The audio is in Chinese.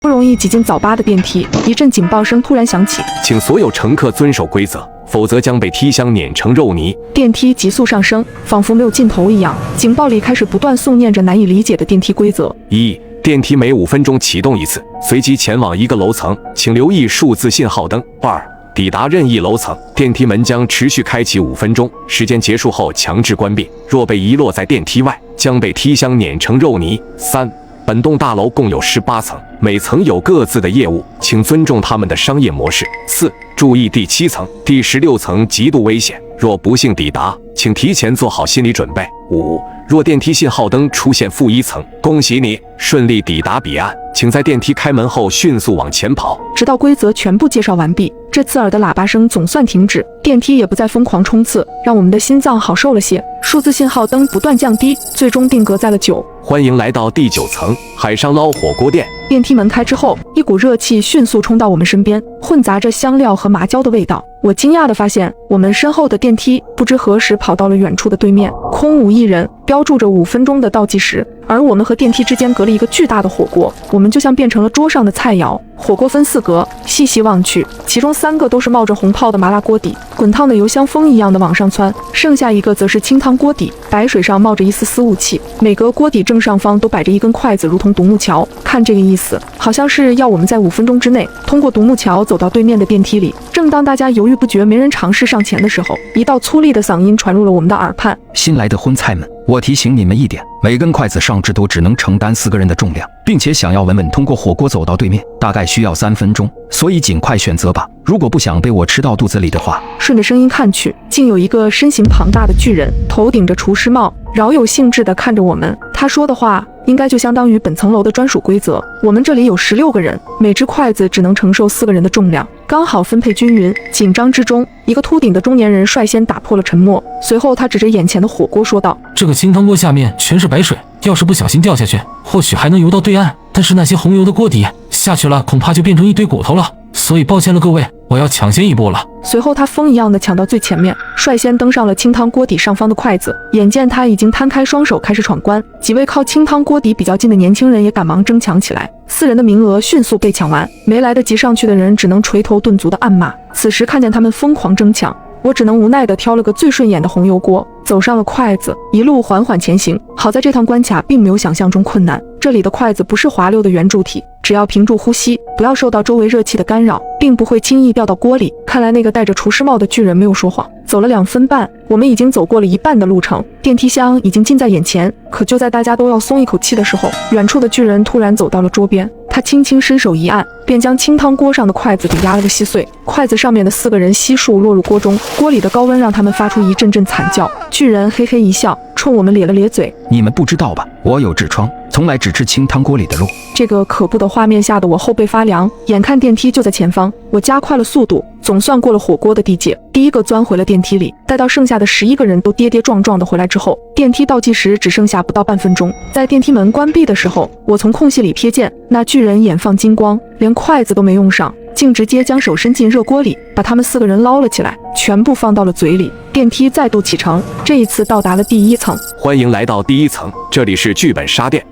不容易挤进早八的电梯，一阵警报声突然响起，请所有乘客遵守规则，否则将被梯箱碾成肉泥。电梯急速上升，仿佛没有尽头一样。警报里开始不断诵念着难以理解的电梯规则。1. 电梯每5分钟启动一次，随即前往一个楼层，请留意数字信号灯。2. 抵达任意楼层，电梯门将持续开启5分钟，时间结束后强制关闭。若被遗落在电梯外，将被梯箱碾成肉泥。3. 本栋大楼共有18层，每层有各自的业务，请尊重他们的商业模式。4. 注意第7层、第16层极度危险，若不幸抵达，请提前做好心理准备。5. 若电梯信号灯出现-1层，恭喜你顺利抵达彼岸，请在电梯开门后迅速往前跑，直到规则全部介绍完毕。这刺耳的喇叭声总算停止，电梯也不再疯狂冲刺，让我们的心脏好受了些。数字信号灯不断降低，最终定格在了9。欢迎来到第9层海上捞火锅店。电梯门开之后，一股热气迅速冲到我们身边，混杂着香料和麻椒的味道。我惊讶地发现，我们身后的电梯不知何时跑到了远处的对面，空无一人，标注着5分钟的倒计时。而我们和电梯之间隔了一个巨大的火锅，我们就像变成了桌上的菜肴。火锅分4格，细细望去，其中3个都是冒着红泡的麻辣锅底，滚烫的油香风一样的往上窜，剩下一个则是清汤锅底，白水上冒着一丝丝雾气。每格锅底正上方都摆着一根筷子，如同独木桥。看这个意思，好像是要我们在5分钟之内通过独木桥走到对面的电梯里。正当大家犹豫不决，没人尝试上前的时候，一道粗粝的嗓音传入了我们的耳畔：新来的荤菜们，我提醒你们一点，每根筷子上至多只能承担4个人的重量，并且想要稳稳通过火锅走到对面，大概需要3分钟，所以尽快选择吧。如果不想被我吃到肚子里的话。顺着声音看去，竟有一个身形庞大的巨人，头顶着厨师帽，饶有兴致地看着我们。他说的话应该就相当于本层楼的专属规则。我们这里有16个人，每只筷子只能承受4个人的重量，刚好分配均匀。紧张之中，一个秃顶的中年人率先打破了沉默，随后他指着眼前的火锅说道：这个清汤锅下面全是白水，要是不小心掉下去，或许还能游到对岸，但是那些红油的锅底下去了，恐怕就变成一堆骨头了。所以抱歉了各位，我要抢先一步了。随后他风一样的抢到最前面，率先登上了清汤锅底上方的筷子。眼见他已经摊开双手开始闯关，几位靠清汤锅底比较近的年轻人也赶忙争抢起来。4人的名额迅速被抢完，没来得及上去的人只能垂头顿足的暗骂。此时看见他们疯狂争抢，我只能无奈地挑了个最顺眼的红油锅，走上了筷子，一路缓缓前行。好在这趟关卡并没有想象中困难，这里的筷子不是滑溜的圆柱体，只要屏住呼吸，不要受到周围热气的干扰，并不会轻易掉到锅里。看来那个戴着厨师帽的巨人没有说谎。走了2分半，我们已经走过了一半的路程，电梯箱已经近在眼前。可就在大家都要松一口气的时候，远处的巨人突然走到了桌边，他轻轻伸手一按，便将清汤锅上的筷子给压了个稀碎。筷子上面的4个人悉数落入锅中，锅里的高温让他们发出一阵阵惨叫。巨人嘿嘿一笑，冲我们咧了咧嘴：你们不知道吧，我有痔疮，从来只吃清汤锅里的肉。这个可怖的画面吓得我后背发凉，眼看电梯就在前方，我加快了速度，总算过了火锅的地界，第一个钻回了电梯里。待到剩下的11个人都跌跌撞撞的回来之后，电梯倒计时只剩下不到半分钟。在电梯门关闭的时候，我从空隙里瞥见那巨人眼放金光，连筷子都没用上，竟直接将手伸进热锅里，把他们4个人捞了起来，全部放到了嘴里。电梯再度启程，这一次到达了第1层。欢迎来到第1层，这里是剧本杀店。